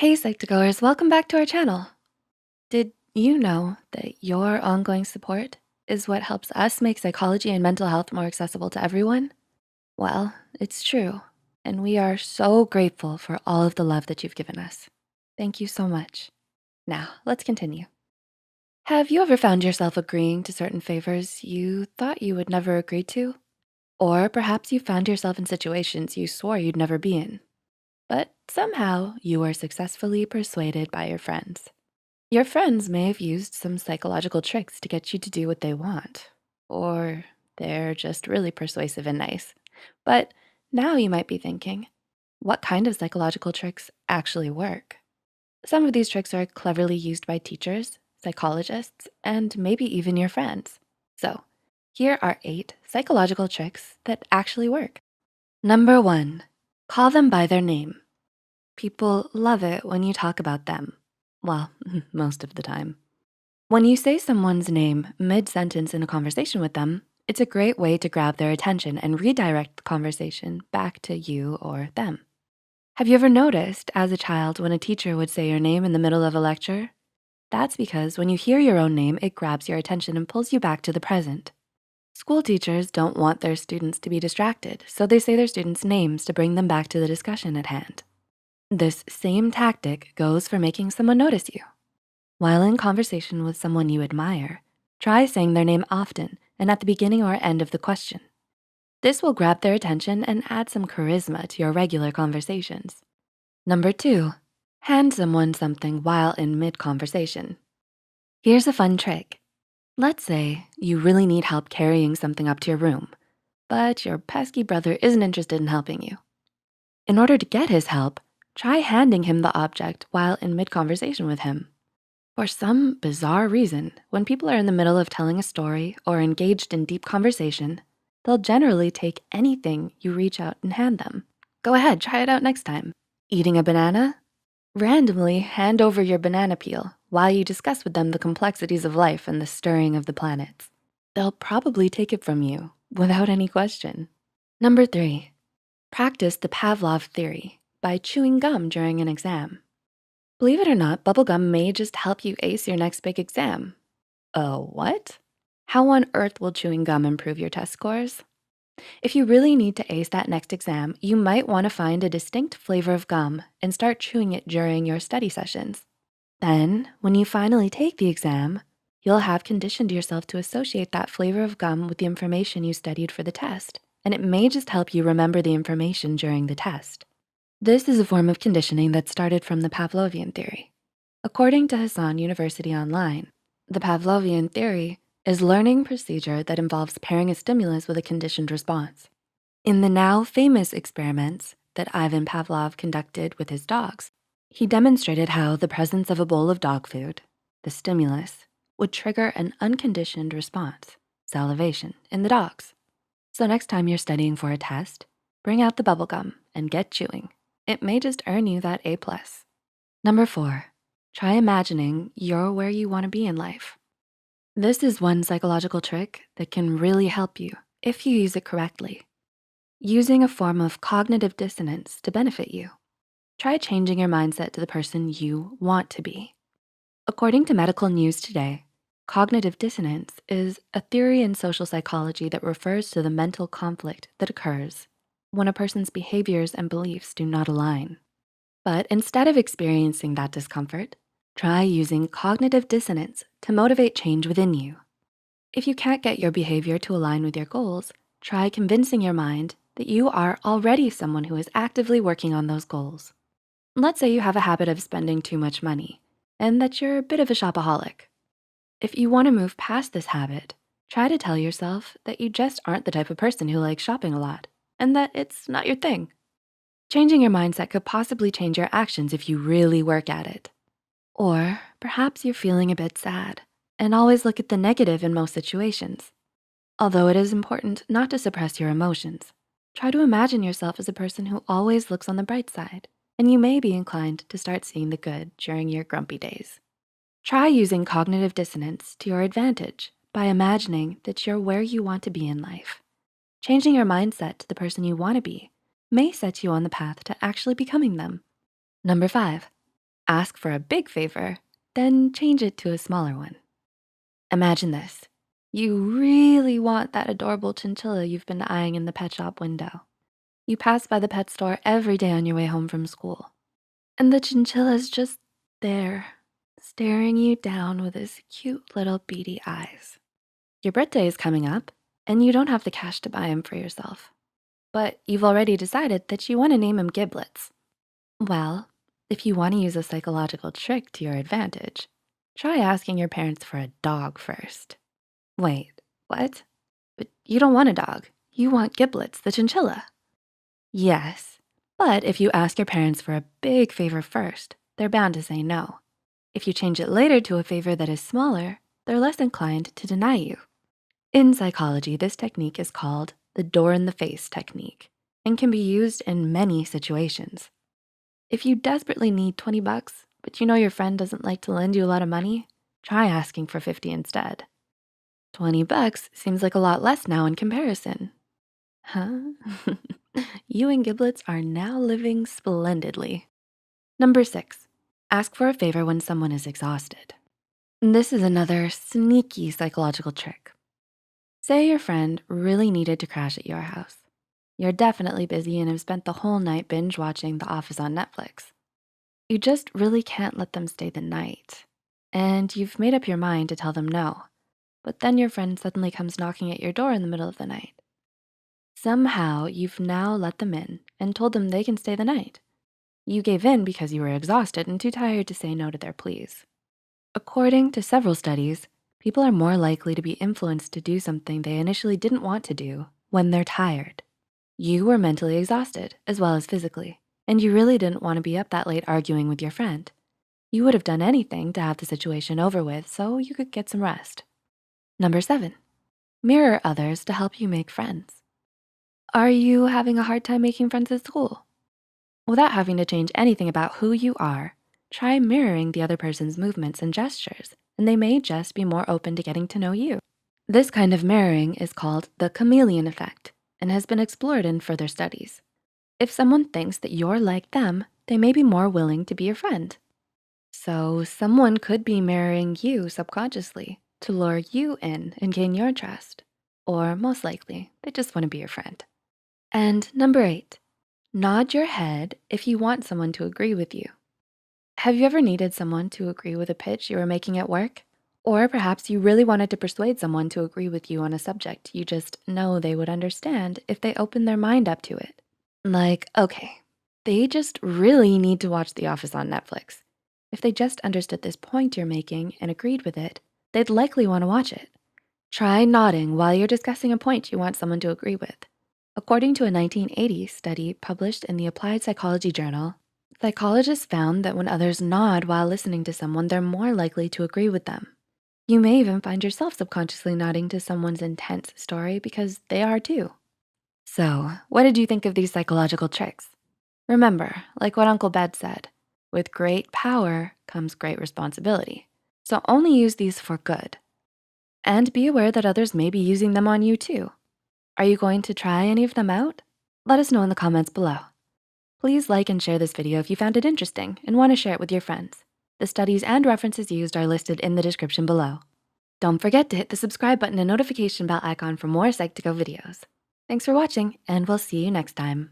Hey Psych2Goers, welcome back to our channel. Did you know that your ongoing support is what helps us make psychology and mental health more accessible to everyone? Well, it's true, and we are so grateful for all of the love that you've given us. Thank you so much. Now, let's continue. Have you ever found yourself agreeing to certain favors you thought you would never agree to? Or perhaps you found yourself in situations you swore you'd never be in, but somehow you were successfully persuaded by your friends. Your friends may have used some psychological tricks to get you to do what they want, or they're just really persuasive and nice. But now you might be thinking, what kind of psychological tricks actually work? Some of these tricks are cleverly used by teachers, psychologists, and maybe even your friends. So here are 8 psychological tricks that actually work. Number 1, call them by their name. People love it when you talk about them. Well, most of the time. When you say someone's name mid-sentence in a conversation with them, it's a great way to grab their attention and redirect the conversation back to you or them. Have you ever noticed as a child when a teacher would say your name in the middle of a lecture? That's because when you hear your own name, it grabs your attention and pulls you back to the present. School teachers don't want their students to be distracted, so they say their students' names to bring them back to the discussion at hand. This same tactic goes for making someone notice you. While in conversation with someone you admire, try saying their name often and at the beginning or end of the question. This will grab their attention and add some charisma to your regular conversations. Number 2, hand someone something while in mid-conversation. Here's a fun trick. Let's say you really need help carrying something up to your room, but your pesky brother isn't interested in helping you. In order to get his help, try handing him the object while in mid-conversation with him. For some bizarre reason, when people are in the middle of telling a story or engaged in deep conversation, they'll generally take anything you reach out and hand them. Go ahead, try it out next time. Eating a banana? Randomly hand over your banana peel while you discuss with them the complexities of life and the stirring of the planets. They'll probably take it from you without any question. Number 3, practice the Pavlov theory by chewing gum during an exam. Believe it or not, bubblegum may just help you ace your next big exam. Oh, what? How on earth will chewing gum improve your test scores? If you really need to ace that next exam, you might wanna find a distinct flavor of gum and start chewing it during your study sessions. Then, when you finally take the exam, you'll have conditioned yourself to associate that flavor of gum with the information you studied for the test, and it may just help you remember the information during the test. This is a form of conditioning that started from the Pavlovian theory. According to Hassan University Online, the Pavlovian theory is learning procedure that involves pairing a stimulus with a conditioned response. In the now famous experiments that Ivan Pavlov conducted with his dogs, he demonstrated how the presence of a bowl of dog food, the stimulus, would trigger an unconditioned response, salivation, in the dogs. So next time you're studying for a test, bring out the bubble gum and get chewing. It may just earn you that A+. Number 4, try imagining you're where you wanna be in life. This is one psychological trick that can really help you if you use it correctly. Using a form of cognitive dissonance to benefit you. Try changing your mindset to the person you want to be. According to Medical News Today, cognitive dissonance is a theory in social psychology that refers to the mental conflict that occurs when a person's behaviors and beliefs do not align. But instead of experiencing that discomfort, try using cognitive dissonance to motivate change within you. If you can't get your behavior to align with your goals, try convincing your mind that you are already someone who is actively working on those goals. Let's say you have a habit of spending too much money and that you're a bit of a shopaholic. If you wanna move past this habit, try to tell yourself that you just aren't the type of person who likes shopping a lot and that it's not your thing. Changing your mindset could possibly change your actions if you really work at it. Or perhaps you're feeling a bit sad and always look at the negative in most situations. Although it is important not to suppress your emotions, try to imagine yourself as a person who always looks on the bright side, and you may be inclined to start seeing the good during your grumpy days. Try using cognitive dissonance to your advantage by imagining that you're where you want to be in life. Changing your mindset to the person you wanna be may set you on the path to actually becoming them. Number 5, Ask for a big favor, then change it to a smaller one. Imagine this. You really want that adorable chinchilla you've been eyeing in the pet shop window. You pass by the pet store every day on your way home from school, and the chinchilla's just there, staring you down with his cute little beady eyes. Your birthday is coming up, and you don't have the cash to buy him for yourself. But you've already decided that you wanna name him Giblets. Well, if you wanna use a psychological trick to your advantage, try asking your parents for a dog first. Wait, what? But you don't want a dog. You want Giblets, the chinchilla. Yes, but if you ask your parents for a big favor first, they're bound to say no. If you change it later to a favor that is smaller, they're less inclined to deny you. In psychology, this technique is called the door in the face technique and can be used in many situations. If you desperately need 20 bucks, but you know your friend doesn't like to lend you a lot of money, try asking for 50 instead. 20 bucks seems like a lot less now in comparison. Huh? You and Giblets are now living splendidly. Number 6, ask for a favor when someone is exhausted. This is another sneaky psychological trick. Say your friend really needed to crash at your house. You're definitely busy and have spent the whole night binge watching The Office on Netflix. You just really can't let them stay the night. And you've made up your mind to tell them no, but then your friend suddenly comes knocking at your door in the middle of the night. Somehow you've now let them in and told them they can stay the night. You gave in because you were exhausted and too tired to say no to their pleas. According to several studies, people are more likely to be influenced to do something they initially didn't want to do when they're tired. You were mentally exhausted as well as physically, and you really didn't want to be up that late arguing with your friend. You would have done anything to have the situation over with so you could get some rest. Number 7, mirror others to help you make friends. Are you having a hard time making friends at school? Without having to change anything about who you are, try mirroring the other person's movements and gestures, and they may just be more open to getting to know you. This kind of mirroring is called the chameleon effect and has been explored in further studies. If someone thinks that you're like them, they may be more willing to be your friend. So someone could be mirroring you subconsciously to lure you in and gain your trust. Or most likely, they just wanna be your friend. And number 8, nod your head if you want someone to agree with you. Have you ever needed someone to agree with a pitch you were making at work? Or perhaps you really wanted to persuade someone to agree with you on a subject you just know they would understand if they opened their mind up to it. Like, okay, they just really need to watch The Office on Netflix. If they just understood this point you're making and agreed with it, they'd likely wanna watch it. Try nodding while you're discussing a point you want someone to agree with. According to a 1980 study published in the Applied Psychology Journal, psychologists found that when others nod while listening to someone, they're more likely to agree with them. You may even find yourself subconsciously nodding to someone's intense story because they are too. So, what did you think of these psychological tricks? Remember, like what Uncle Bed said, with great power comes great responsibility. So only use these for good. And be aware that others may be using them on you too. Are you going to try any of them out? Let us know in the comments below. Please like and share this video if you found it interesting and want to share it with your friends. The studies and references used are listed in the description below. Don't forget to hit the subscribe button and notification bell icon for more Psych2Go videos. Thanks for watching, and we'll see you next time.